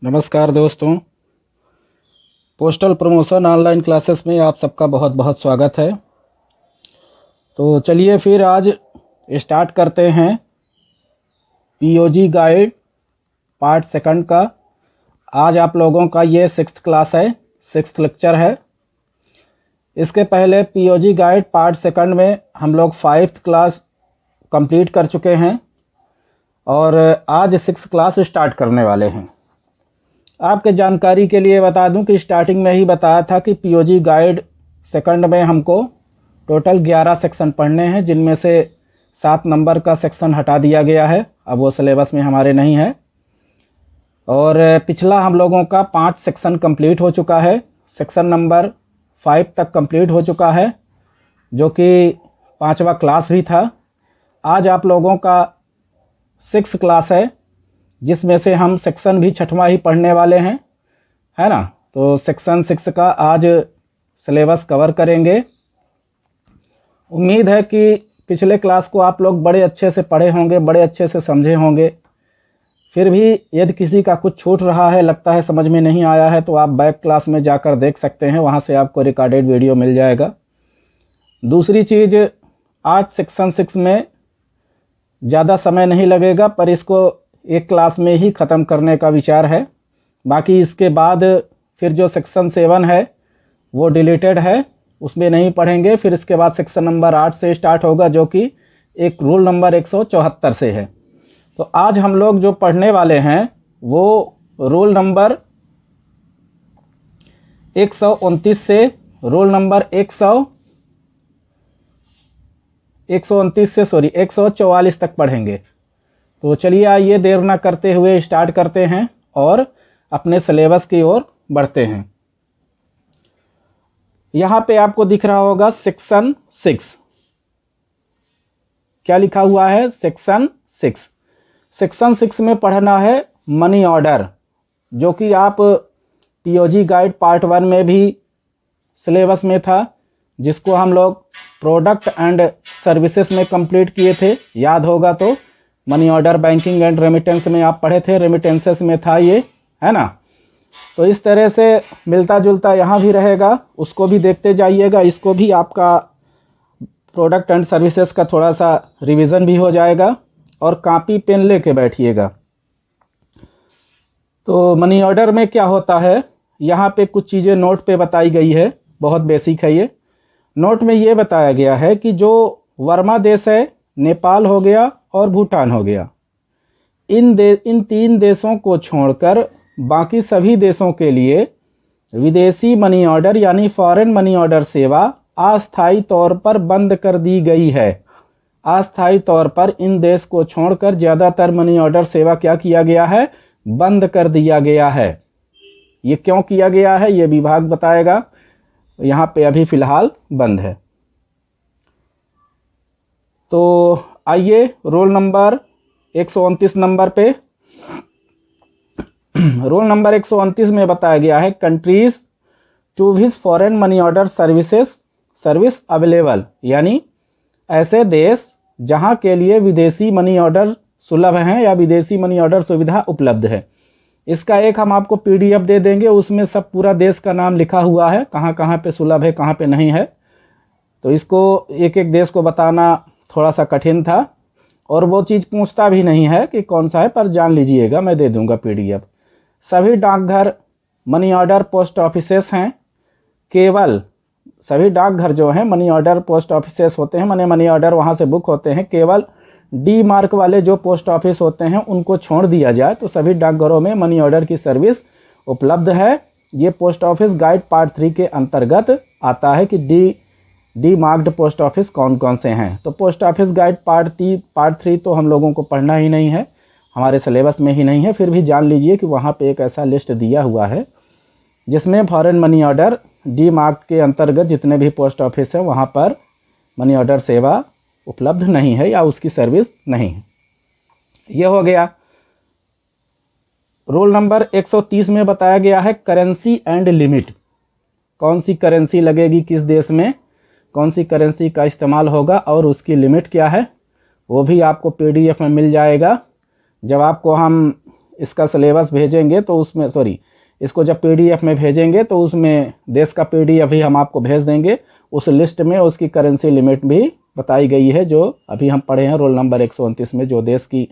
नमस्कार दोस्तों, postal promotion online classes में आप सबका बहुत बहुत स्वागत है। तो चलिए फिर आज स्टार्ट करते हैं पीओजी गाइड पार्ट सेकंड का। आज आप लोगों का ये 6th क्लास है, 6th लेक्चर है। इसके पहले पीओजी गाइड पार्ट सेकंड में हम लोग 5th क्लास कंप्लीट कर चुके हैं और आज 6th क्लास स्टार्ट करने वाले हैं। आपके जानकारी के लिए बता दूं कि स्टार्टिंग में ही बताया था कि पीओजी गाइड सेकंड में हमको टोटल 11 सेक्शन पढ़ने हैं, जिनमें से 7 नंबर का सेक्शन हटा दिया गया है, अब वो सिलेबस में हमारे नहीं है। और पिछला हम लोगों का 5 सेक्शन कंप्लीट हो चुका है, सेक्शन नंबर 5 तक कंप्लीट हो चुका है, जो कि 5वां क्लास भी था। आज आप लोगों का 6th क्लास है, जिसमें से हम सेक्शन भी 6वां ही पढ़ने वाले हैं, है ना। तो सेक्शन 6 का आज सिलेबस कवर करेंगे। उम्मीद है कि पिछले क्लास को आप लोग बड़े अच्छे से पढ़े होंगे, बड़े अच्छे से समझे होंगे। फिर भी यदि किसी का कुछ छूट रहा है, लगता है समझ में नहीं आया है, तो आप बैक क्लास में जाकर देख सकते हैं, वहाँ से आपको रिकॉर्डेड वीडियो मिल जाएगा। दूसरी चीज़, आज सेक्शन 6 में ज़्यादा समय नहीं लगेगा, पर इसको एक क्लास में ही ख़त्म करने का विचार है। बाकी इसके बाद फिर जो सेक्शन 7 है वो डिलीटेड है, उसमें नहीं पढ़ेंगे। फिर इसके बाद सेक्शन नंबर 8 से स्टार्ट होगा, जो कि एक रूल नंबर 174 से है। तो आज हम लोग जो पढ़ने वाले हैं वो रूल नंबर 129 से रूल नंबर 144 तक पढ़ेंगे। तो चलिए आइए देर ना करते हुए स्टार्ट करते हैं और अपने सिलेबस की ओर बढ़ते हैं। यहाँ पे आपको दिख रहा होगा सेक्शन 6, क्या लिखा हुआ है? सेक्शन 6। सेक्शन 6 में पढ़ना है मनी ऑर्डर, जो कि आप पीओजी गाइड पार्ट 1 में भी सिलेबस में था, जिसको हम लोग प्रोडक्ट एंड सर्विसेज में कंप्लीट किए थे, याद होगा तो। Money order banking and remittance में आप पढ़े थे, रेमिटेंसेस में था ये, है ना। तो इस तरह से मिलता जुलता यहाँ भी रहेगा, उसको भी देखते जाइएगा। इसको भी आपका प्रोडक्ट एंड सर्विसेज का थोड़ा सा रिवीजन भी हो जाएगा, और कॉपी पेन लेके बैठिएगा। तो मनी ऑर्डर में क्या होता है, यहाँ पे कुछ चीज़ें नोट पे बताई गई है, बहुत बेसिक है ये। नोट में ये बताया गया है कि जो वर्मा देश है, नेपाल हो गया और भूटान हो गया, इन 3 देशों को छोड़कर बाकी सभी देशों के लिए विदेशी मनी ऑर्डर यानी फॉरेन मनी ऑर्डर सेवा अस्थायी तौर पर बंद कर दी गई है। अस्थायी तौर पर इन देश को छोड़कर ज़्यादातर मनी ऑर्डर सेवा क्या किया गया है? बंद कर दिया गया है। ये क्यों किया गया है, ये विभाग बताएगा। यहाँ पे अभी फ़िलहाल बंद है। तो आइए रोल नंबर 129 नंबर पे। रोल नंबर 129 में बताया गया है countries to which foreign money order service available, यानी ऐसे देश जहां के लिए विदेशी मनी ऑर्डर सुलभ हैं या विदेशी मनी ऑर्डर सुविधा उपलब्ध है। इसका एक हम आपको पीडीएफ दे देंगे, उसमें सब पूरा देश का नाम लिखा हुआ है, कहाँ कहाँ पे सुलभ है, कहाँ पे नहीं है। तो इसको एक एक देश को बताना थोड़ा सा कठिन था, और वो चीज़ पूछता भी नहीं है कि कौन सा है, पर जान लीजिएगा, मैं दे दूंगा पीडीएफ। सभी डाकघर मनी ऑर्डर पोस्ट ऑफिसेस हैं, केवल सभी डाकघर जो हैं मनी ऑर्डर पोस्ट ऑफिसेस होते हैं, मनी ऑर्डर वहाँ से बुक होते हैं। केवल डी मार्क वाले जो पोस्ट ऑफिस होते हैं उनको छोड़ दिया जाए तो सभी डाकघरों में मनी ऑर्डर की सर्विस उपलब्ध है। ये पोस्ट ऑफिस गाइड पार्ट 3 के अंतर्गत आता है कि डी मार्क्ड पोस्ट ऑफिस कौन कौन से हैं। तो पोस्ट ऑफिस गाइड पार्ट 3 तो हम लोगों को पढ़ना ही नहीं है, हमारे सिलेबस में ही नहीं है। फिर भी जान लीजिए कि वहाँ पे एक ऐसा लिस्ट दिया हुआ है जिसमें foreign money order D mark के अंतर्गत जितने भी पोस्ट ऑफिस हैं वहाँ पर मनी ऑर्डर सेवा उपलब्ध नहीं है या उसकी सर्विस नहीं है। ये हो गया। रूल नंबर 130 में बताया गया है करेंसी एंड लिमिट। कौन सी करेंसी लगेगी किस देश में, कौन सी करेंसी का इस्तेमाल होगा और उसकी लिमिट क्या है, वो भी आपको पीडीएफ में मिल जाएगा। जब आपको हम इसका सिलेबस भेजेंगे तो उसमें इसको जब पीडीएफ में भेजेंगे तो उसमें देश का पीडीएफ भी हम आपको भेज देंगे। उस लिस्ट में उसकी करेंसी लिमिट भी बताई गई है, जो अभी हम पढ़े हैं रोल नंबर 129 में, जो देश की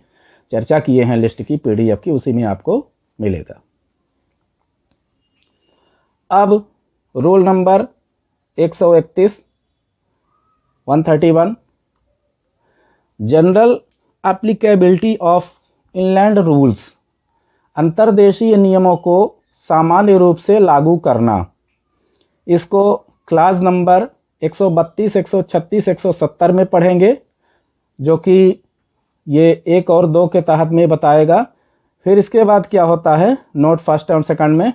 चर्चा किए हैं लिस्ट की पीडीएफ की, उसी में आपको मिलेगा। अब roll number 131 131 general applicability of inland rules, अंतर्देशीय नियमों को सामान्य रूप से लागू करना। इसको क्लास नंबर 132, 136, 170 में पढ़ेंगे, जो कि ये 1 और 2 के तहत में बताएगा। फिर इसके बाद क्या होता है, नोट फर्स्ट और सेकंड में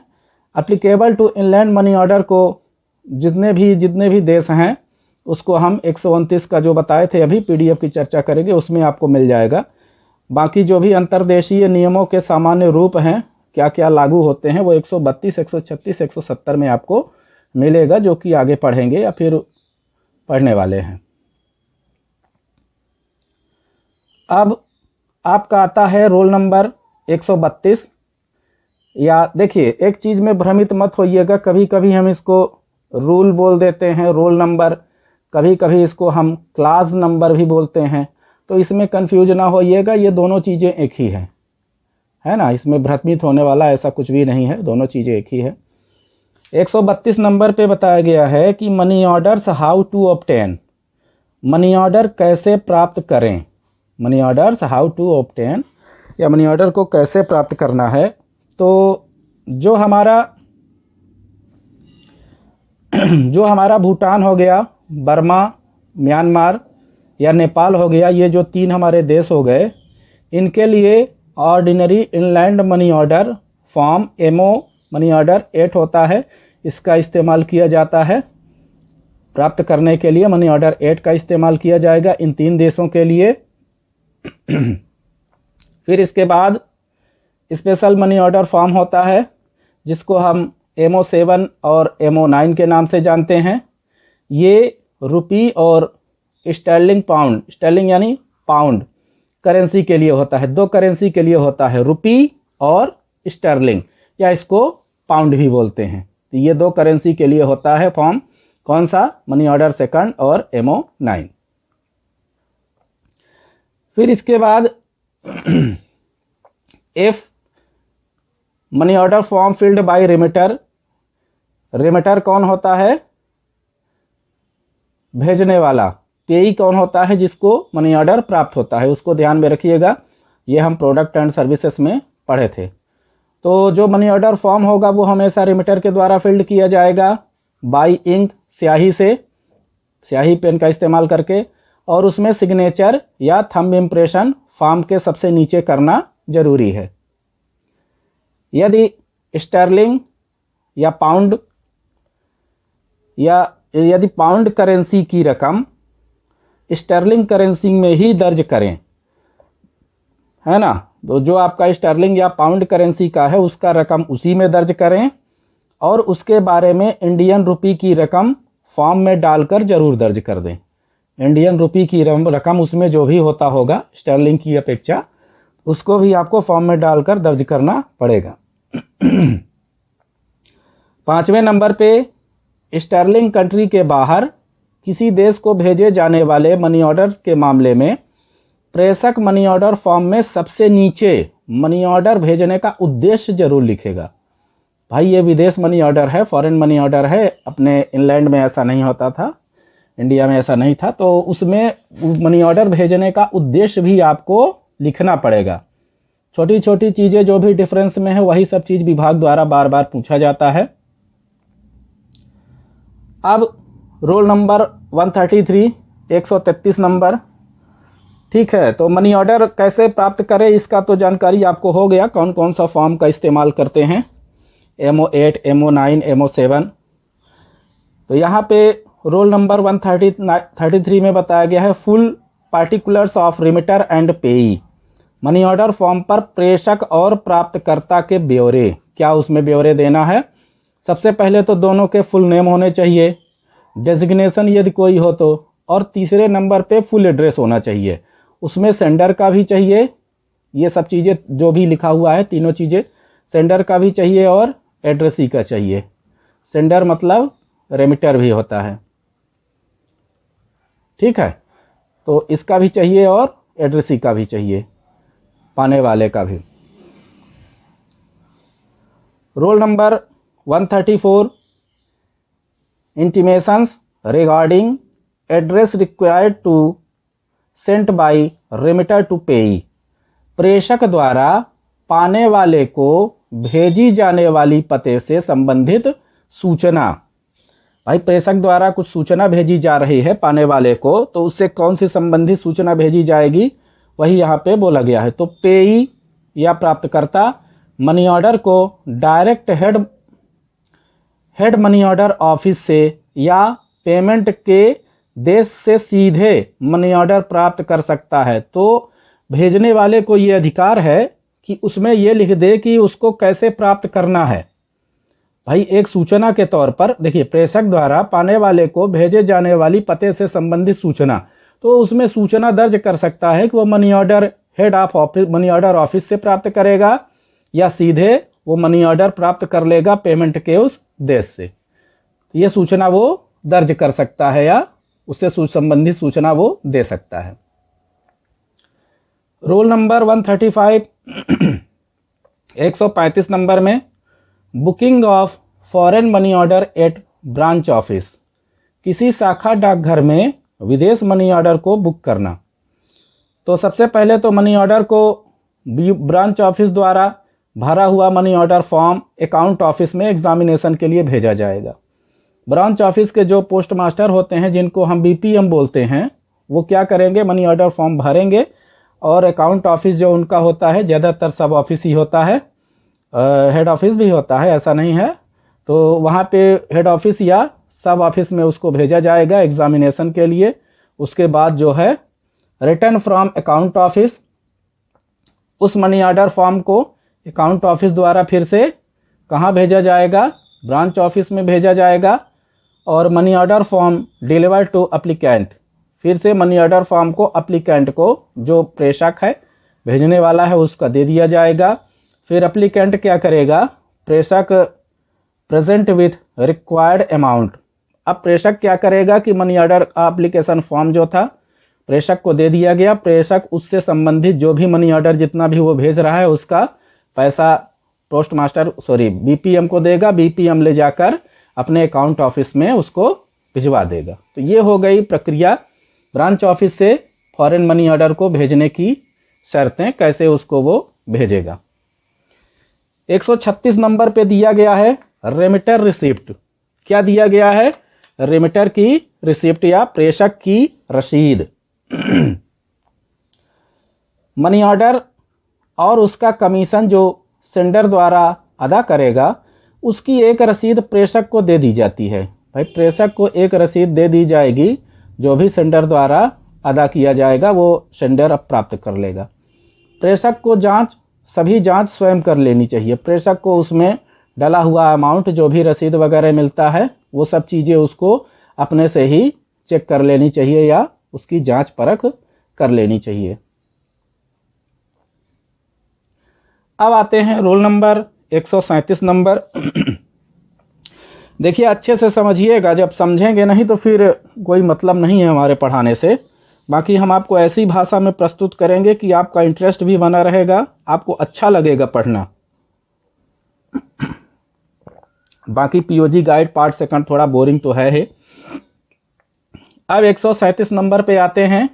applicable to inland money order को जितने भी देश हैं उसको हम 129 का जो बताए थे अभी पीडीएफ की चर्चा करेंगे, उसमें आपको मिल जाएगा। बाकी जो भी अंतर्देशीय नियमों के सामान्य रूप हैं, क्या क्या लागू होते हैं, वो 132, 136, 170 में आपको मिलेगा, जो कि आगे पढ़ेंगे या फिर पढ़ने वाले हैं। अब आपका आता है रोल नंबर 132। या देखिए, एक चीज़ में भ्रमित मत होइएगा, कभी कभी हम इसको रूल बोल देते हैं रोल नंबर, कभी कभी इसको हम क्लास नंबर भी बोलते हैं, तो इसमें कंफ्यूज ना होइएगा, ये दोनों चीज़ें एक ही है ना। इसमें भ्रमित होने वाला ऐसा कुछ भी नहीं है, दोनों चीज़ें एक ही है। 132 नंबर पे बताया गया है कि money orders how to obtain, money order कैसे प्राप्त करें। Money orders how to obtain, या मनी ऑर्डर को कैसे प्राप्त करना है। तो जो हमारा भूटान हो गया, बर्मा, म्यांमार या नेपाल हो गया, ये जो 3 हमारे देश हो गए, इनके लिए ordinary inland money order form MO money order 8 होता है, इसका इस्तेमाल किया जाता है। प्राप्त करने के लिए मनी ऑर्डर 8 का इस्तेमाल किया जाएगा इन 3 देशों के लिए। फिर इसके बाद स्पेशल मनी ऑर्डर फॉर्म होता है, जिसको हम एमओ 7 और एमओ 9 के नाम से जानते हैं। ये रुपी और स्टर्लिंग पाउंड, स्टर्लिंग यानी पाउंड करेंसी के लिए होता है, 2 करेंसी के लिए होता है, रुपी और स्टर्लिंग, या इसको पाउंड भी बोलते हैं। तो ये 2 करेंसी के लिए होता है फॉर्म, कौन सा, मनी ऑर्डर 2 और एमओ 9। फिर इसके बाद if money order form filled by remitter, remitter कौन होता है, भेजने वाला। पेई कौन होता है, जिसको मनी ऑर्डर प्राप्त होता है, उसको ध्यान में रखिएगा, ये हम प्रोडक्ट एंड सर्विसेज में पढ़े थे। तो जो मनी ऑर्डर फॉर्म होगा वो हमेशा रिमिटर के द्वारा फिल्ड किया जाएगा बाय इंक, स्याही से, स्याही पेन का इस्तेमाल करके, और उसमें सिग्नेचर या थंब इम्प्रेशन फॉर्म के सबसे नीचे करना जरूरी है। यदि स्टर्लिंग या पाउंड, या यदि पाउंड करेंसी की रकम स्टर्लिंग करेंसी में ही दर्ज करें, है ना, तो जो आपका स्टर्लिंग या पाउंड करेंसी का है उसका रकम उसी में दर्ज करें, और उसके बारे में इंडियन रुपी की रकम फॉर्म में डालकर जरूर दर्ज कर दें। इंडियन रुपी की रकम उसमें जो भी होता होगा स्टर्लिंग की अपेक्षा, उसको भी आपको फॉर्म में डालकर दर्ज करना पड़ेगा। 5वें नंबर पे स्टर्लिंग कंट्री के बाहर किसी देश को भेजे जाने वाले मनी ऑर्डर के मामले में प्रेषक मनी ऑर्डर फॉर्म में सबसे नीचे मनी ऑर्डर भेजने का उद्देश्य जरूर लिखेगा। भाई ये विदेश मनी ऑर्डर है, फॉरेन मनी ऑर्डर है, अपने इंग्लैंड में ऐसा नहीं होता था, इंडिया में ऐसा नहीं था, तो उसमें मनी ऑर्डर भेजने का उद्देश्य भी आपको लिखना पड़ेगा। छोटी छोटी चीज़ें जो भी डिफरेंस में है वही सब चीज़ विभाग द्वारा बार बार पूछा जाता है। अब रोल नंबर 133, 133 नंबर, ठीक है। तो मनी ऑर्डर कैसे प्राप्त करें इसका तो जानकारी आपको हो गया, कौन कौन सा फॉर्म का इस्तेमाल करते हैं, एमओ 8, एमओ 9, एमओ 7। तो यहाँ पे रोल नंबर 133 में बताया गया है full particulars of remitter and payee, money order form पर प्रेषक और प्राप्तकर्ता के ब्यौरे। क्या उसमें ब्यौरे देना है, सबसे पहले तो दोनों के फुल नेम होने चाहिए, डेजिग्नेशन यदि कोई हो तो, और तीसरे नंबर पे फुल एड्रेस होना चाहिए। उसमें सेंडर का भी चाहिए ये सब चीज़ें जो भी लिखा हुआ है तीनों चीज़ें सेंडर का भी चाहिए और एड्रेसी का चाहिए। सेंडर मतलब रेमिटर भी होता है, ठीक है, तो इसका भी चाहिए और एड्रेसी का भी चाहिए, पाने वाले का भी। Roll number 134 intimations regarding address required to sent by remitter to payee. प्रेषक द्वारा पाने वाले को भेजी जाने वाली पते से संबंधित सूचना। भाई प्रेषक द्वारा कुछ सूचना भेजी जा रही है पाने वाले को, तो उससे कौन सी संबंधित सूचना भेजी जाएगी वही यहाँ पे बोला गया है। तो पेई या प्राप्तकर्ता मनी ऑर्डर को direct head money order office से या पेमेंट के देश से सीधे मनी ऑर्डर प्राप्त कर सकता है। तो भेजने वाले को ये अधिकार है कि उसमें ये लिख दे कि उसको कैसे प्राप्त करना है। भाई एक सूचना के तौर पर देखिए, प्रेषक द्वारा पाने वाले को भेजे जाने वाली पते से संबंधित सूचना, तो उसमें सूचना दर्ज कर सकता है कि वो money order money order office से प्राप्त करेगा या सीधे वो मनी ऑर्डर प्राप्त कर लेगा पेमेंट के उस देश से। ये सूचना वो दर्ज कर सकता है या उससे संबंधित सूचना वो दे सकता है। रोल नंबर 135 135 नंबर में booking of foreign money order at branch office. किसी शाखा डाकघर में विदेश मनी ऑर्डर को बुक करना। तो सबसे पहले तो मनी ऑर्डर को ब्रांच ऑफिस द्वारा भरा हुआ money order form account office में एग्जामिनेशन के लिए भेजा जाएगा। ब्रांच ऑफिस के जो पोस्ट मास्टर होते हैं, जिनको हम बीपीएम बोलते हैं, वो क्या करेंगे, मनी ऑर्डर फॉर्म भरेंगे और अकाउंट ऑफिस जो उनका होता है, ज़्यादातर सब ऑफिस ही होता है, हेड ऑफिस भी होता है ऐसा नहीं है, तो वहाँ पे हेड ऑफिस या सब ऑफिस में उसको भेजा जाएगा एग्जामिनेशन के लिए। उसके बाद जो है रिटर्न फ्रॉम अकाउंट ऑफिस, उस मनी ऑर्डर फॉर्म को अकाउंट ऑफिस द्वारा फिर से कहाँ भेजा जाएगा, ब्रांच ऑफिस में भेजा जाएगा। और money order form deliver to applicant, फिर से मनी ऑर्डर फॉर्म को अप्लीकेंट को, जो प्रेषक है भेजने वाला है, उसका दे दिया जाएगा। फिर अप्लीकेंट क्या करेगा, प्रेषक प्रेजेंट विथ रिक्वायर्ड अमाउंट। अब प्रेषक क्या करेगा कि मनी ऑर्डर एप्लीकेशन फॉर्म जो था प्रेषक को दे दिया गया, प्रेषक उससे संबंधित जो भी मनी ऑर्डर जितना भी वो भेज रहा है उसका पैसा बीपीएम को देगा। बीपीएम ले जाकर अपने अकाउंट ऑफिस में उसको भिजवा देगा। तो ये हो गई प्रक्रिया ब्रांच ऑफिस से फॉरेन मनी ऑर्डर को भेजने की शर्तें, कैसे उसको वो भेजेगा। 136 नंबर पे दिया गया है रेमिटर रिसिप्ट। क्या दिया गया है, रेमिटर की रिसिप्ट या प्रेषक की रसीद। मनी ऑर्डर और उसका कमीशन जो सेंडर द्वारा अदा करेगा, उसकी एक रसीद प्रेषक को दे दी जाती है। भाई प्रेषक को एक रसीद दे दी जाएगी, जो भी सेंडर द्वारा अदा किया जाएगा वो सेंडर अब प्राप्त कर लेगा। प्रेषक को सभी जांच स्वयं कर लेनी चाहिए। प्रेषक को उसमें डला हुआ अमाउंट, जो भी रसीद वगैरह मिलता है, वो सब चीज़ें उसको अपने से ही चेक कर लेनी चाहिए या उसकी जांच परख कर लेनी चाहिए। अब आते हैं रोल नंबर 137 नंबर। देखिए अच्छे से समझिएगा, जब समझेंगे नहीं तो फिर कोई मतलब नहीं है हमारे पढ़ाने से। बाकी हम आपको ऐसी भाषा में प्रस्तुत करेंगे कि आपका इंटरेस्ट भी बना रहेगा, आपको अच्छा लगेगा पढ़ना। बाकी पीओजी गाइड पार्ट सेकंड थोड़ा बोरिंग तो है ही। अब 137 नंबर पे आते हैं,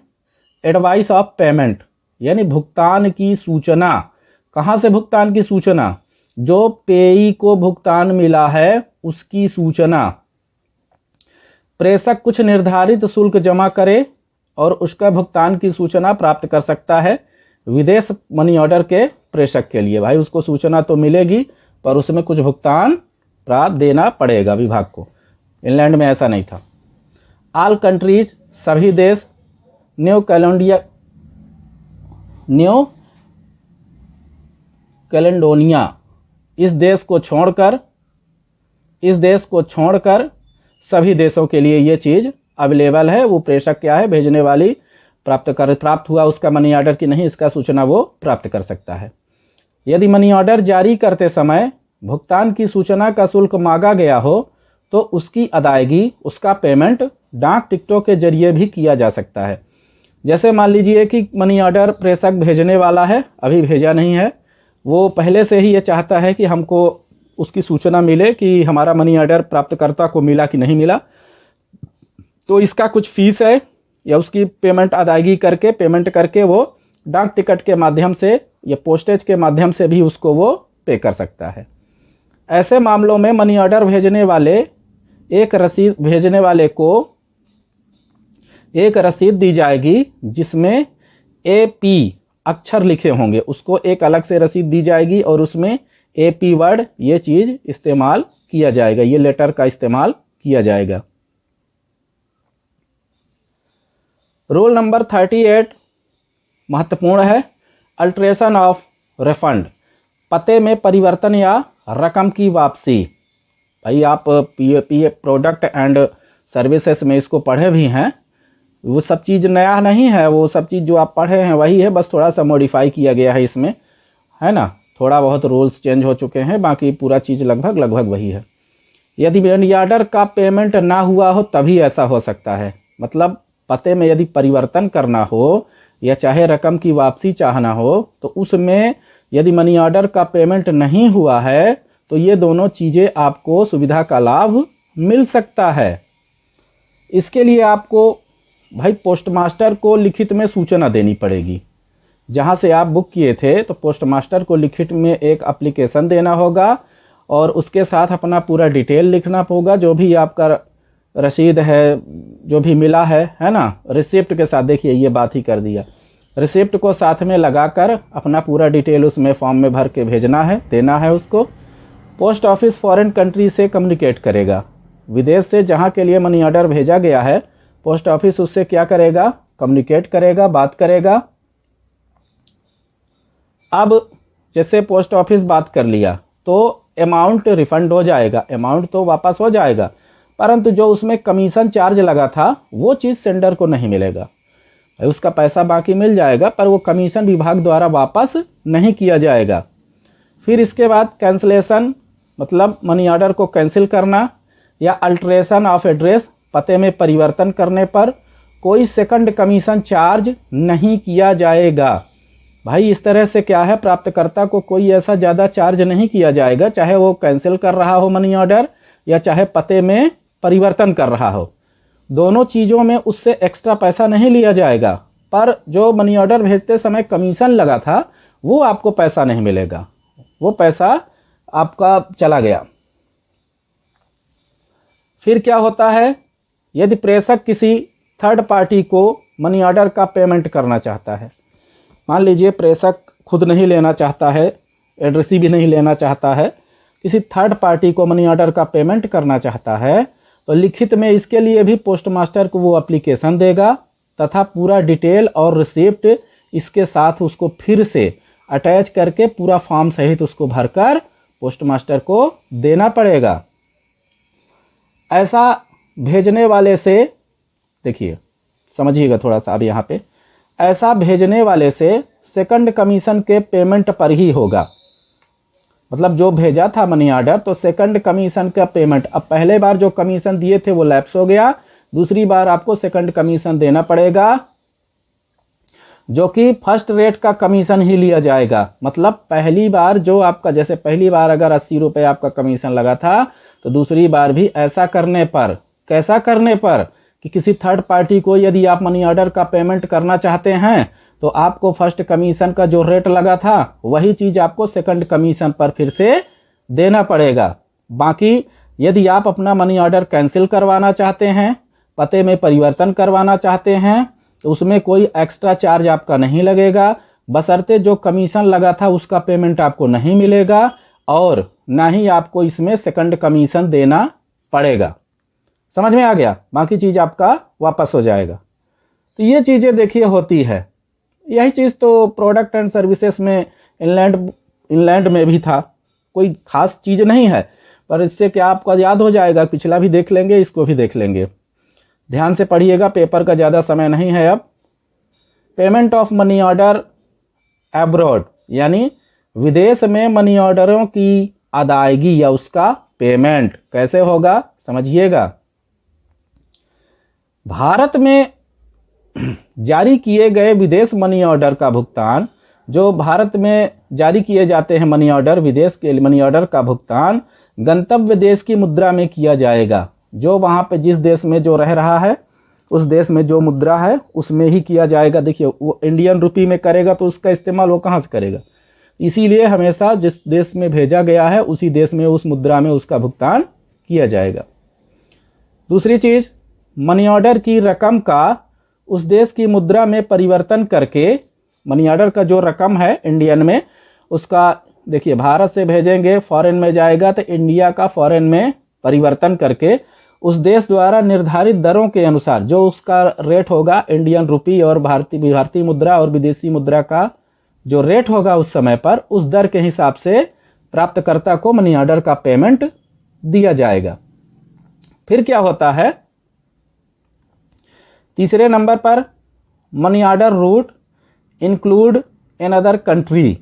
एडवाइस ऑफ पेमेंट, यानी भुगतान की सूचना। कहाँ से भुगतान की सूचना, जो पेई को भुगतान मिला है उसकी सूचना। प्रेषक कुछ निर्धारित शुल्क जमा करे और उसका भुगतान की सूचना प्राप्त कर सकता है विदेश मनी ऑर्डर के प्रेषक के लिए। भाई उसको सूचना तो मिलेगी पर उसमें कुछ भुगतान प्राप्त देना पड़ेगा विभाग को। इंग्लैंड में ऐसा नहीं था। ऑल कंट्रीज, सभी देश, न्यू कैलेडोनिया, इस देश को छोड़कर सभी देशों के लिए ये चीज़ अवेलेबल है। वो प्रेषक क्या है, भेजने वाली प्राप्त हुआ उसका मनी ऑर्डर की नहीं, इसका सूचना वो प्राप्त कर सकता है। यदि मनी ऑर्डर जारी करते समय भुगतान की सूचना का शुल्क मांगा गया हो तो उसकी अदायगी, उसका पेमेंट डाक टिकटों के जरिए भी किया जा सकता है। जैसे मान लीजिए कि मनी ऑर्डर प्रेषक भेजने वाला है, अभी भेजा नहीं है, वो पहले से ही ये चाहता है कि हमको उसकी सूचना मिले कि हमारा मनी ऑर्डर प्राप्तकर्ता को मिला कि नहीं मिला, तो इसका कुछ फीस है या उसकी पेमेंट करके वो डाक टिकट के माध्यम से या पोस्टेज के माध्यम से भी उसको वो पे कर सकता है। ऐसे मामलों में मनी ऑर्डर भेजने वाले को एक रसीद दी जाएगी जिसमें AP अक्षर लिखे होंगे, उसको एक अलग से रसीद दी जाएगी और उसमें AP वर्ड ये चीज इस्तेमाल किया जाएगा, ये लेटर का इस्तेमाल किया जाएगा। रूल नंबर 38 महत्वपूर्ण है, अल्टरेशन ऑफ रिफंड, पते में परिवर्तन या रकम की वापसी। भाई आप पी प्रोडक्ट एंड सर्विसेज में इसको पढ़े भी हैं, वो सब चीज़ नया नहीं है, वो सब चीज़ जो आप पढ़े हैं वही है, बस थोड़ा सा मॉडिफाई किया गया है इसमें, है ना, थोड़ा बहुत रूल्स चेंज हो चुके हैं, बाकी पूरा चीज़ लगभग वही है। यदि मनी ऑर्डर का पेमेंट ना हुआ हो तभी ऐसा हो सकता है, मतलब पते में यदि परिवर्तन करना हो या चाहे रकम की वापसी चाहना हो तो उसमें यदि मनी ऑर्डर का पेमेंट नहीं हुआ है तो ये दोनों चीज़ें आपको सुविधा का लाभ मिल सकता है। इसके लिए आपको भाई पोस्टमास्टर को लिखित में सूचना देनी पड़ेगी। जहाँ से आप बुक किए थे तो पोस्टमास्टर को लिखित में एक एप्लीकेशन देना होगा और उसके साथ अपना पूरा डिटेल लिखना होगा, जो भी आपका रसीद है, जो भी मिला है ना, रिसिप्ट के साथ, देखिए ये बात ही कर दिया, रिसिप्ट को साथ में लगाकर अपना पूरा डिटेल उसमें फॉर्म में भर के भेजना है, देना है उसको। पोस्ट ऑफिस फॉरेन कंट्री से कम्युनिकेट करेगा, विदेश से जहाँ के लिए मनी ऑर्डर भेजा गया है पोस्ट ऑफिस उससे क्या करेगा, कम्युनिकेट करेगा, बात करेगा। अब जैसे पोस्ट ऑफिस बात कर लिया तो अमाउंट रिफंड हो जाएगा, अमाउंट तो वापस हो जाएगा, परंतु जो उसमें कमीशन चार्ज लगा था वो चीज़ सेंडर को नहीं मिलेगा, उसका पैसा बाकी मिल जाएगा पर वो कमीशन विभाग द्वारा वापस नहीं किया जाएगा। फिर इसके बाद कैंसलेशन, मतलब मनी ऑर्डर को कैंसिल करना, या अल्टरेशन ऑफ एड्रेस, पते में परिवर्तन करने पर कोई सेकंड कमीशन चार्ज नहीं किया जाएगा। भाई इस तरह से क्या है, प्राप्तकर्ता को कोई ऐसा ज़्यादा चार्ज नहीं किया जाएगा, चाहे वो कैंसिल कर रहा हो मनी ऑर्डर या चाहे पते में परिवर्तन कर रहा हो, दोनों चीज़ों में उससे एक्स्ट्रा पैसा नहीं लिया जाएगा, पर जो मनी ऑर्डर भेजते समय कमीशन लगा था वो आपको पैसा नहीं मिलेगा, वो पैसा आपका चला गया। फिर क्या होता है, यदि प्रेषक किसी थर्ड पार्टी को मनी ऑर्डर का पेमेंट करना चाहता है, मान लीजिए प्रेषक खुद नहीं लेना चाहता है, एड्रेसी भी नहीं लेना चाहता है, किसी थर्ड पार्टी को मनी ऑर्डर का पेमेंट करना चाहता है, तो लिखित में इसके लिए भी पोस्टमास्टर को वो एप्लीकेशन देगा तथा पूरा डिटेल और रिसिप्ट इसके साथ उसको फिर से अटैच करके पूरा फॉर्म सहित उसको भरकर पोस्टमास्टर को देना पड़ेगा। ऐसा भेजने वाले से, देखिए समझिएगा थोड़ा सा, अब यहाँ पे ऐसा भेजने वाले से सेकंड कमीशन के पेमेंट पर ही होगा, मतलब जो भेजा था मनी ऑर्डर तो सेकंड कमीशन का पेमेंट, अब पहले बार जो कमीशन दिए थे वो लैप्स हो गया, दूसरी बार आपको सेकंड कमीशन देना पड़ेगा जो कि फर्स्ट रेट का कमीशन ही लिया जाएगा। मतलब पहली बार जो आपका, जैसे पहली बार अगर 80 रुपये आपका कमीशन लगा था तो दूसरी बार भी ऐसा करने पर, कैसा करने पर कि किसी थर्ड पार्टी को यदि आप मनी ऑर्डर का पेमेंट करना चाहते हैं तो आपको फर्स्ट कमीशन का जो रेट लगा था वही चीज़ आपको सेकंड कमीशन पर फिर से देना पड़ेगा। बाकी यदि आप अपना मनी ऑर्डर कैंसिल करवाना चाहते हैं, पते में परिवर्तन करवाना चाहते हैं, तो उसमें कोई एक्स्ट्रा चार्ज आपका नहीं लगेगा, बशर्ते जो कमीशन लगा था उसका पेमेंट आपको नहीं मिलेगा और ना ही आपको इसमें सेकंड कमीशन देना पड़ेगा। समझ में आ गया? बाकी चीज़ आपका वापस हो जाएगा। तो ये चीज़ें देखिए होती है, यही चीज़ तो प्रोडक्ट एंड सर्विसेज में इनलैंड में भी था, कोई खास चीज़ नहीं है, पर इससे क्या आपका याद हो जाएगा, पिछला भी देख लेंगे, इसको भी देख लेंगे। ध्यान से पढ़िएगा, पेपर का ज़्यादा समय नहीं है अब। Payment of money order abroad, यानी विदेश में मनी ऑर्डरों की अदायगी या उसका पेमेंट कैसे होगा समझिएगा। भारत में जारी किए गए विदेश मनी ऑर्डर का भुगतान, जो भारत में जारी किए जाते हैं मनी ऑर्डर, विदेश के मनी ऑर्डर का भुगतान गंतव्य देश की मुद्रा में किया जाएगा। जो वहां पे जिस देश में जो रह रहा है उस देश में जो मुद्रा है उसमें ही किया जाएगा। देखिए वो इंडियन रुपी में करेगा तो उसका इस्तेमाल वो कहाँ से करेगा, इसीलिए हमेशा जिस देश में भेजा गया है उसी देश में उस मुद्रा में उसका भुगतान किया जाएगा। दूसरी चीज, मनी ऑर्डर की रकम का उस देश की मुद्रा में परिवर्तन करके, मनी ऑर्डर का जो रकम है इंडियन में उसका, देखिए भारत से भेजेंगे फॉरेन में जाएगा तो इंडिया का फॉरेन में परिवर्तन करके उस देश द्वारा निर्धारित दरों के अनुसार जो उसका रेट होगा, इंडियन रुपी और भारतीय मुद्रा और विदेशी मुद्रा का जो रेट होगा उस समय पर, उस दर के हिसाब से प्राप्तकर्ता को मनी ऑर्डर का पेमेंट दिया जाएगा। फिर क्या होता है, तीसरे नंबर पर money order route include in other country.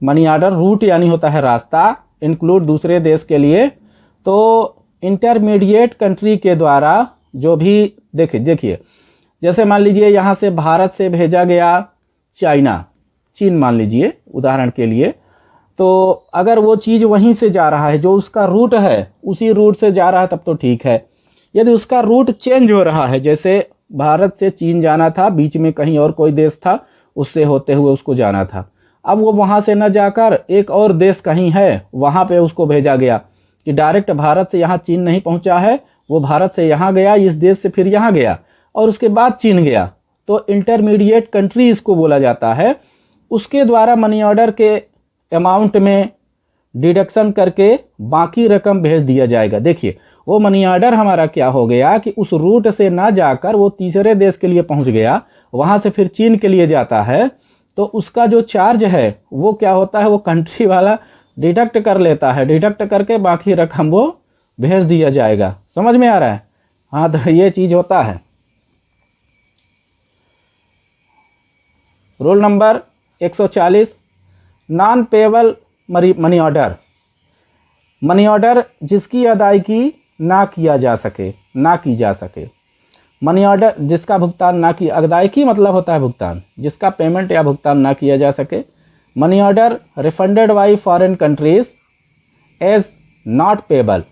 Money order route यानी होता है रास्ता, इंक्लूड दूसरे देश के लिए, तो इंटरमीडिएट कंट्री के द्वारा जो भी, देखिए जैसे मान लीजिए यहाँ से भारत से भेजा गया चाइना, चीन मान लीजिए उदाहरण के लिए, तो अगर वो चीज़ वहीं से जा रहा है, जो उसका रूट है उसी रूट से जा रहा है तब तो ठीक है। यदि उसका रूट चेंज हो रहा है, जैसे भारत से चीन जाना था, बीच में कहीं और कोई देश था, उससे होते हुए उसको जाना था, अब वो वहाँ से न जाकर एक और देश कहीं है वहाँ पे उसको भेजा गया कि डायरेक्ट भारत से यहाँ चीन नहीं पहुँचा है, वो भारत से यहाँ गया, इस देश से फिर यहाँ गया और उसके बाद चीन गया, तो इंटरमीडिएट कंट्री इसको बोला जाता है। उसके द्वारा मनी ऑर्डर के अमाउंट में डिडक्शन करके बाकी रकम भेज दिया जाएगा। देखिए वो मनी ऑर्डर हमारा क्या हो गया कि उस रूट से ना जाकर वो तीसरे देश के लिए पहुंच गया, वहां से फिर चीन के लिए जाता है, तो उसका जो चार्ज है वो क्या होता है, वो कंट्री वाला डिडक्ट कर लेता है, डिडक्ट करके बाकी रकम वो भेज दिया जाएगा। समझ में आ रहा है? हाँ, तो ये चीज होता है। Rule number 140, non payable money order. Money order जिसकी अदायगी ना की जा सके। मनी ऑर्डर जिसका भुगतान ना की, अदायगी मतलब होता है भुगतान, जिसका पेमेंट या भुगतान ना किया जा सके। Money order refunded by foreign countries as not payable,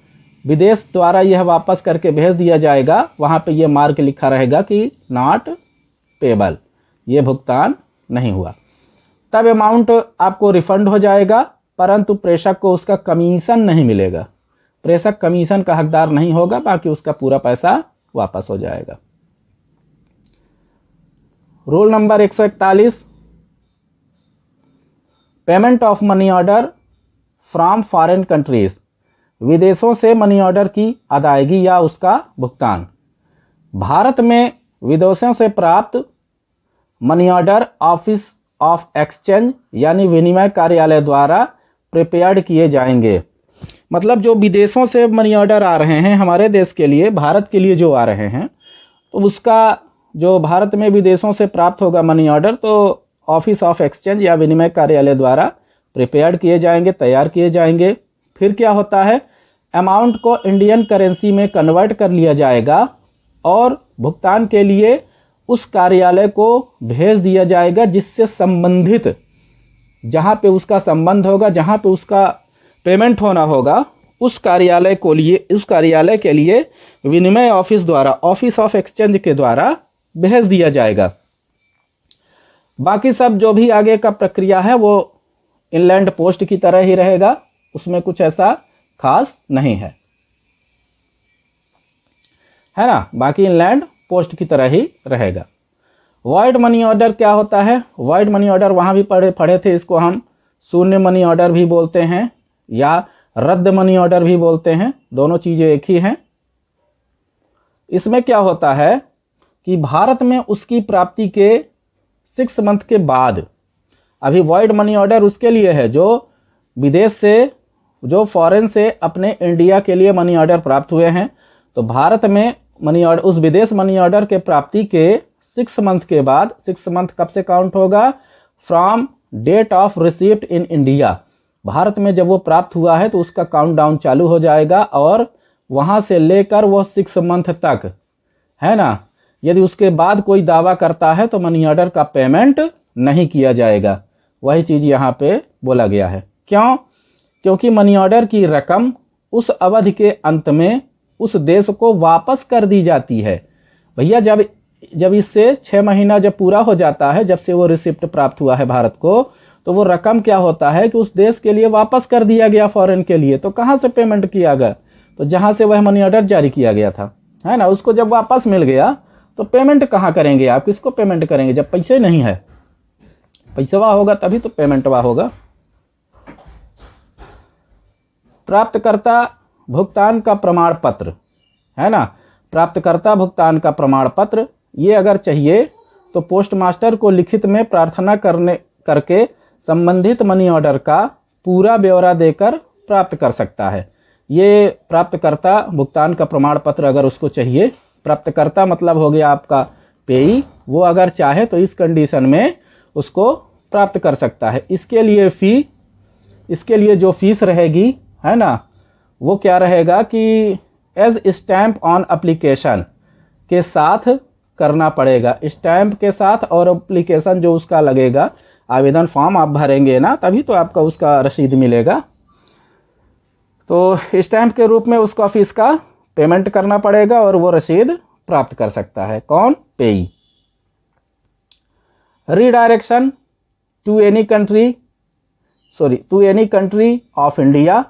विदेश द्वारा यह वापस करके भेज दिया जाएगा, वहां पे यह मार्क लिखा रहेगा कि नॉट पेएबल, ये भुगतान नहीं हुआ। तब अमाउंट आपको रिफंड हो जाएगा, परंतु प्रेषक को उसका कमीशन नहीं मिलेगा। प्रेषक कमीशन का हकदार नहीं होगा, बाकी उसका पूरा पैसा वापस हो जाएगा। Rule number 141, payment of money order from foreign countries, विदेशों से मनी ऑर्डर की अदायगी या उसका भुगतान। भारत में विदेशों से प्राप्त money order office of exchange यानी विनिमय कार्यालय द्वारा प्रिपेयर्ड किए जाएंगे। मतलब जो विदेशों से मनी ऑर्डर आ रहे हैं हमारे देश के लिए, भारत के लिए जो आ रहे हैं, तो उसका जो भारत में विदेशों से प्राप्त होगा मनी ऑर्डर, तो ऑफिस ऑफ एक्सचेंज या विनिमय कार्यालय द्वारा प्रिपेयर्ड किए जाएंगे, तैयार किए जाएंगे। फिर क्या होता है, अमाउंट को इंडियन करेंसी में कन्वर्ट कर लिया जाएगा और भुगतान के लिए उस कार्यालय को भेज दिया जाएगा जिससे संबंधित, जहां पे उसका संबंध होगा, जहां पे उसका पेमेंट होना होगा, उस कार्यालय के लिए विनिमय ऑफिस द्वारा, ऑफिस ऑफ एक्सचेंज के द्वारा भेज दिया जाएगा। बाकी सब जो भी आगे का प्रक्रिया है वो इनलैंड पोस्ट की तरह ही रहेगा, उसमें कुछ ऐसा खास नहीं है ना, बाकी इनलैंड पोस्ट की तरह ही रहेगा। वॉइड मनी ऑर्डर क्या होता है? वॉइड मनी ऑर्डर वहां भी पढ़े थे, इसको हम शून्य मनी ऑर्डर भी बोलते हैं या रद्द मनी ऑर्डर भी बोलते हैं, दोनों चीजें एक ही हैं। इसमें क्या होता है कि भारत में उसकी प्राप्ति के 6 मंथ के बाद, अभी वॉइड मनी ऑर्डर उसके लिए है जो विदेश से, जो फॉरेन से अपने इंडिया के लिए मनी ऑर्डर प्राप्त हुए हैं, तो भारत में मनी ऑर्डर, उस विदेश मनी ऑर्डर के प्राप्ति के 6 मंथ के बाद, 6 मंथ कब से काउंट होगा? From date of receipt in India. भारत में जब वो प्राप्त हुआ है तो उसका काउंटडाउन चालू हो जाएगा और वहां से लेकर वो 6 मंथ तक, है ना, यदि उसके बाद कोई दावा करता है तो मनी ऑर्डर का पेमेंट नहीं किया जाएगा। वही चीज यहाँ पे बोला गया है। क्यों? क्योंकि मनी ऑर्डर की रकम उस अवधि के अंत में उस देश को वापस कर दी जाती है। भैया जब इससे 6 महीना जब पूरा हो जाता है, जब से वो रिसिप्ट प्राप्त हुआ है भारत को, तो वो रकम क्या होता है कि उस देश के लिए वापस कर दिया गया फॉरेन के लिए। तो कहाँ से पेमेंट किया गया? तो जहां से वह मनी ऑर्डर जारी किया गया था, है ना, उसको जब वापस मिल गया तो पेमेंट कहाँ करेंगे आप? किसको पेमेंट करेंगे जब पैसे नहीं है? पैसवा होगा तभी तो पेमेंटवा होगा। प्राप्तकर्ता भुगतान का प्रमाण पत्र, है ना, प्राप्तकर्ता भुगतान का प्रमाण पत्र, ये अगर चाहिए तो पोस्ट मास्टर को लिखित में प्रार्थना करके संबंधित मनी ऑर्डर का पूरा ब्यौरा देकर प्राप्त कर सकता है। ये प्राप्तकर्ता भुगतान का प्रमाण पत्र अगर उसको चाहिए, प्राप्तकर्ता मतलब हो गया आपका पेई, वो अगर चाहे तो इस कंडीशन में उसको प्राप्त कर सकता है। इसके लिए जो फीस रहेगी, है ना, वो क्या रहेगा कि एज स्टैंप ऑन एप्लीकेशन के साथ करना पड़ेगा। स्टैंप के साथ और एप्लीकेशन जो उसका लगेगा, आवेदन फॉर्म आप भरेंगे ना, तभी तो आपका उसका रसीद मिलेगा। तो स्टैंप के रूप में उसको फीस का पेमेंट करना पड़ेगा और वो रसीद प्राप्त कर सकता है। कौन? Payee. Redirection to any country of India.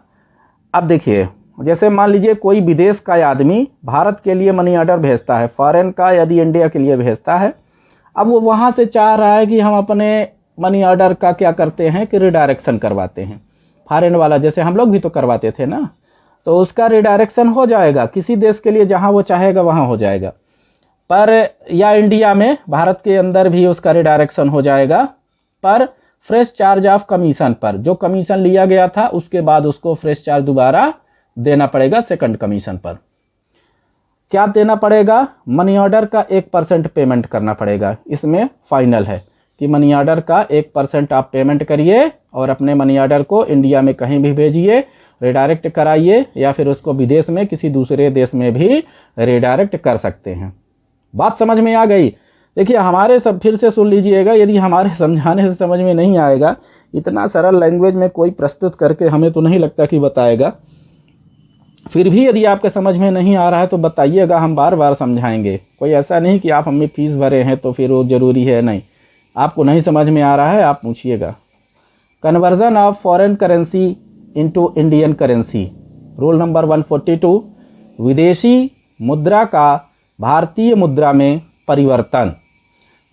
अब देखिए, जैसे मान लीजिए कोई विदेश का आदमी भारत के लिए मनी ऑर्डर भेजता है, फॉरेन का यदि इंडिया के लिए भेजता है, अब वो वहां से चाह रहा है कि हम अपने मनी ऑर्डर का क्या करते हैं कि रिडायरेक्शन करवाते हैं। फॉरेन वाला जैसे हम लोग भी तो करवाते थे ना, तो उसका रिडायरेक्शन हो जाएगा किसी देश के लिए, जहां वो चाहेगा वहां हो जाएगा। पर या इंडिया में, भारत के अंदर भी उसका रिडायरेक्शन हो जाएगा, पर फ्रेश चार्ज ऑफ कमीशन पर, जो कमीशन लिया गया था उसके बाद उसको फ्रेश चार्ज दोबारा देना पड़ेगा सेकंड कमीशन पर। क्या देना पड़ेगा? मनी ऑर्डर का 1% पेमेंट करना पड़ेगा। इसमें फाइनल है कि मनी ऑर्डर का 1% आप पेमेंट करिए और अपने मनी ऑर्डर को इंडिया में कहीं भी भेजिए, रिडायरेक्ट कराइए, या फिर उसको विदेश में किसी दूसरे देश में भी रिडायरेक्ट कर सकते हैं। बात समझ में आ गई? देखिए, हमारे सब फिर से सुन लीजिएगा, यदि हमारे समझाने से समझ में नहीं आएगा, इतना सरल लैंग्वेज में कोई प्रस्तुत करके हमें तो नहीं लगता कि बताएगा। फिर भी यदि आपके समझ में नहीं आ रहा है तो बताइएगा, हम बार बार समझाएंगे। कोई ऐसा नहीं कि आप हमें फीस भरे हैं तो फिर वो जरूरी है, नहीं। आपको नहीं समझ में आ रहा है आप पूछिएगा। Conversion of foreign currency into Indian currency, rule number 142, विदेशी मुद्रा का भारतीय मुद्रा में परिवर्तन।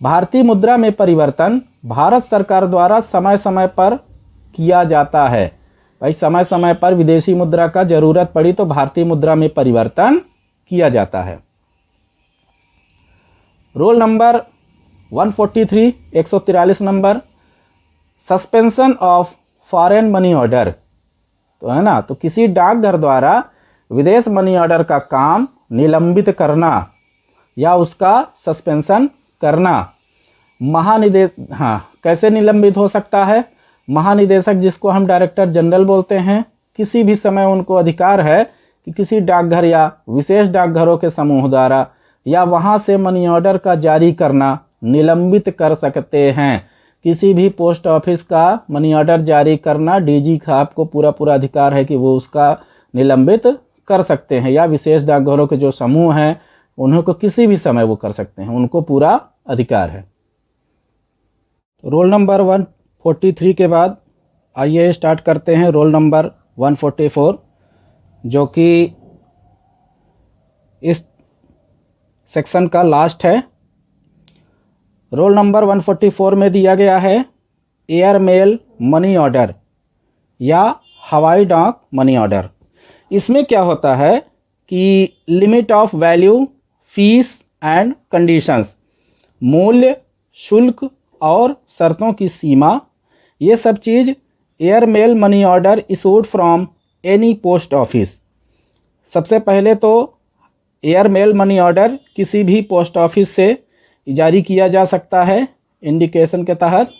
भारतीय मुद्रा में परिवर्तन भारत सरकार द्वारा समय समय पर किया जाता है। भाई, समय समय पर विदेशी मुद्रा का जरूरत पड़ी तो भारतीय मुद्रा में परिवर्तन किया जाता है। Roll number 143, 143 number, suspension of foreign money order. तो है ना, तो किसी डाकघर द्वारा विदेश मनी ऑर्डर का काम निलंबित करना या उसका सस्पेंशन करना। कैसे निलंबित हो सकता है? महानिदेशक, जिसको हम डायरेक्टर जनरल बोलते हैं, किसी भी समय उनको अधिकार है कि किसी डाकघर या विशेष डाकघरों के समूह द्वारा या वहां से मनी ऑर्डर का जारी करना निलंबित कर सकते हैं। किसी भी पोस्ट ऑफिस का मनी ऑर्डर जारी करना, डीजी का आपको पूरा अधिकार है कि वो उसका निलंबित कर सकते हैं, या विशेष डाकघरों के जो समूह हैं उन्हें को किसी भी समय वो कर सकते हैं, उनको पूरा अधिकार है। रोल नंबर 143 के बाद आइए स्टार्ट करते हैं रोल नंबर 144, जो कि इस सेक्शन का लास्ट है। रोल नंबर 144 में दिया गया है एयर मेल मनी ऑर्डर या हवाई डाक मनी ऑर्डर। इसमें क्या होता है कि limit of value, fees and conditions, मूल्य, शुल्क और शर्तों की सीमा, ये सब चीज़ air mail money order issued from any post office. सबसे पहले तो एयर मेल मनी ऑर्डर किसी भी पोस्ट ऑफिस से जारी किया जा सकता है इंडिकेशन के तहत,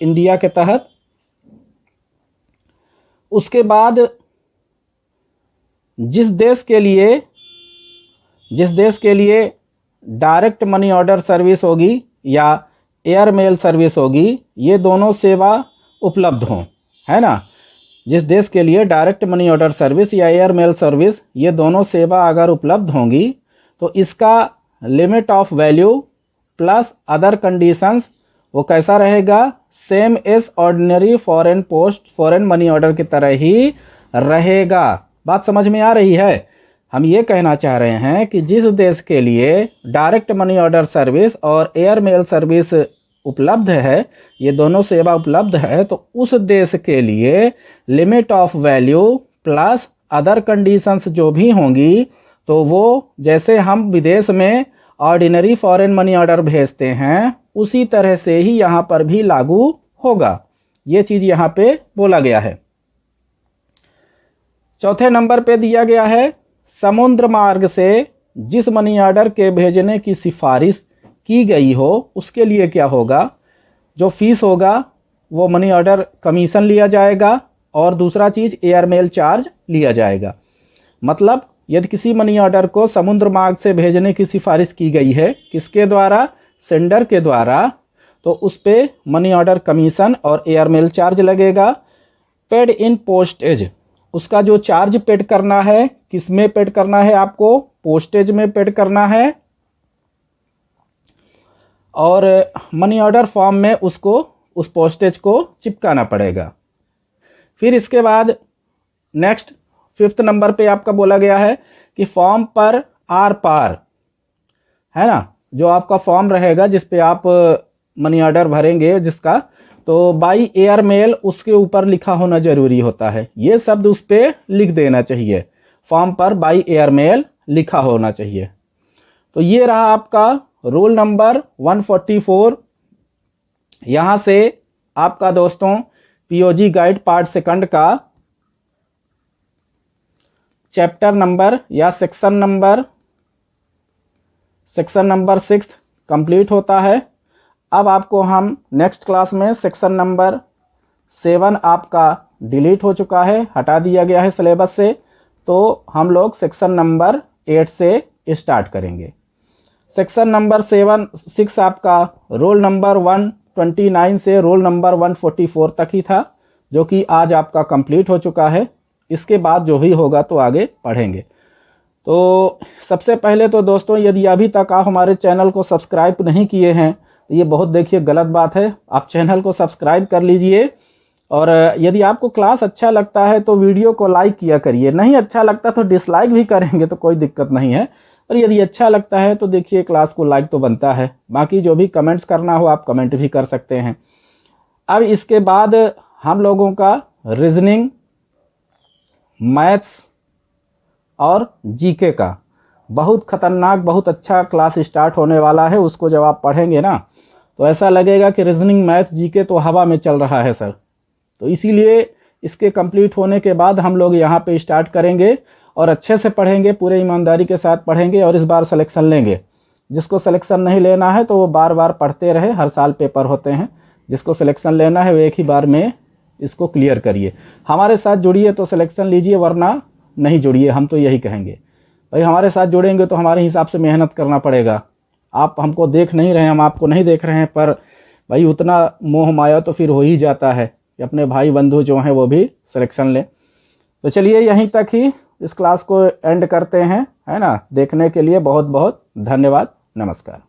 इंडिया के तहत। उसके बाद जिस देश के लिए डायरेक्ट मनी ऑर्डर सर्विस होगी या एयर मेल सर्विस होगी, ये दोनों सेवा उपलब्ध हों, है ना। जिस देश के लिए डायरेक्ट मनी ऑर्डर सर्विस या एयर मेल सर्विस, ये दोनों सेवा अगर उपलब्ध होंगी तो इसका limit of value plus other conditions वो कैसा रहेगा, same as ordinary foreign money order की तरह ही रहेगा। बात समझ में आ रही है। हम ये कहना चाह रहे हैं कि जिस देश के लिए डायरेक्ट मनी ऑर्डर सर्विस और एयर मेल सर्विस उपलब्ध है, ये दोनों सेवा उपलब्ध है, तो उस देश के लिए limit of value plus other conditions जो भी होंगी, तो वो जैसे हम विदेश में ऑर्डिनरी फॉरेन मनी ऑर्डर भेजते हैं उसी तरह से ही यहाँ पर भी लागू होगा। ये चीज यहाँ पे बोला गया है। चौथे नंबर पे दिया गया है, समुद्र मार्ग से जिस मनी ऑर्डर के भेजने की सिफारिश की गई हो उसके लिए क्या होगा, जो फीस होगा वो मनी ऑर्डर कमीशन लिया जाएगा और दूसरा चीज एयर मेल चार्ज लिया जाएगा। मतलब यदि किसी मनी ऑर्डर को समुद्र मार्ग से भेजने की सिफारिश की गई है, किसके द्वारा, सेंडर के द्वारा, तो उस पे मनी ऑर्डर कमीशन और एयर मेल चार्ज लगेगा। पेड इन पोस्टेज, उसका जो चार्ज पेड करना है, किस में पेड करना है, आपको पोस्टेज में पेड करना है और मनी ऑर्डर फॉर्म में उसको उस पोस्टेज को चिपकाना पड़ेगा। फिर इसके बाद नेक्स्ट 5th नंबर पे आपका बोला गया है कि फॉर्म पर आर पार, है ना, जो आपका फॉर्म रहेगा जिस पे आप मनी ऑर्डर भरेंगे जिसका, तो बाई एयर मेल उसके ऊपर लिखा होना जरूरी होता है। ये शब्द उस पे लिख देना चाहिए, फॉर्म पर बाई एयर मेल लिखा होना चाहिए। तो ये रहा आपका रूल नंबर 144। यहां से आपका दोस्तों पीओजी गाइड पार्ट 2 का चैप्टर नंबर या सेक्शन नंबर 6 कंप्लीट होता है। अब आपको हम नेक्स्ट क्लास में सेक्शन नंबर 7 आपका डिलीट हो चुका है, हटा दिया गया है सिलेबस से, तो हम लोग सेक्शन नंबर 8 से स्टार्ट करेंगे। सेक्शन नंबर 6 आपका रोल नंबर 129 से रोल नंबर 144 तक ही था, जो कि आज आपका कंप्लीट हो चुका है। इसके बाद जो भी होगा तो आगे पढ़ेंगे। तो सबसे पहले तो दोस्तों, यदि अभी तक आप हमारे चैनल को सब्सक्राइब नहीं किए हैं तो ये बहुत देखिए गलत बात है। आप चैनल को सब्सक्राइब कर लीजिए और यदि आपको क्लास अच्छा लगता है तो वीडियो को लाइक किया करिए, नहीं अच्छा लगता तो डिसलाइक भी करेंगे तो कोई दिक्कत नहीं है। और यदि अच्छा लगता है तो देखिए क्लास को लाइक तो बनता है। बाकी जो भी कमेंट्स करना हो आप कमेंट भी कर सकते हैं। अब इसके बाद हम लोगों का रीजनिंग, मैथ्स और जीके का बहुत खतरनाक, बहुत अच्छा क्लास स्टार्ट होने वाला है। उसको जब आप पढ़ेंगे ना तो ऐसा लगेगा कि रीजनिंग, मैथ्स, जीके तो हवा में चल रहा है सर। तो इसीलिए इसके कंप्लीट होने के बाद हम लोग यहाँ पे स्टार्ट करेंगे और अच्छे से पढ़ेंगे, पूरे ईमानदारी के साथ पढ़ेंगे और इस बार सिलेक्शन लेंगे। जिसको सिलेक्शन नहीं लेना है तो वो बार बार पढ़ते रहे, हर साल पेपर होते हैं। जिसको सिलेक्शन लेना है वो एक ही बार में इसको क्लियर करिए। हमारे साथ जुड़िए तो सिलेक्शन लीजिए, वरना नहीं जुड़िए, हम तो यही कहेंगे। भाई हमारे साथ जुड़ेंगे तो हमारे हिसाब से मेहनत करना पड़ेगा। आप हमको देख नहीं रहे हैं, हम आपको नहीं देख रहे हैं, पर भाई उतना मोह माया तो फिर हो ही जाता है कि अपने भाई बंधु जो हैं वो भी सिलेक्शन लें। तो चलिए यहीं तक ही इस क्लास को एंड करते हैं, है ना। देखने के लिए बहुत बहुत धन्यवाद। नमस्कार।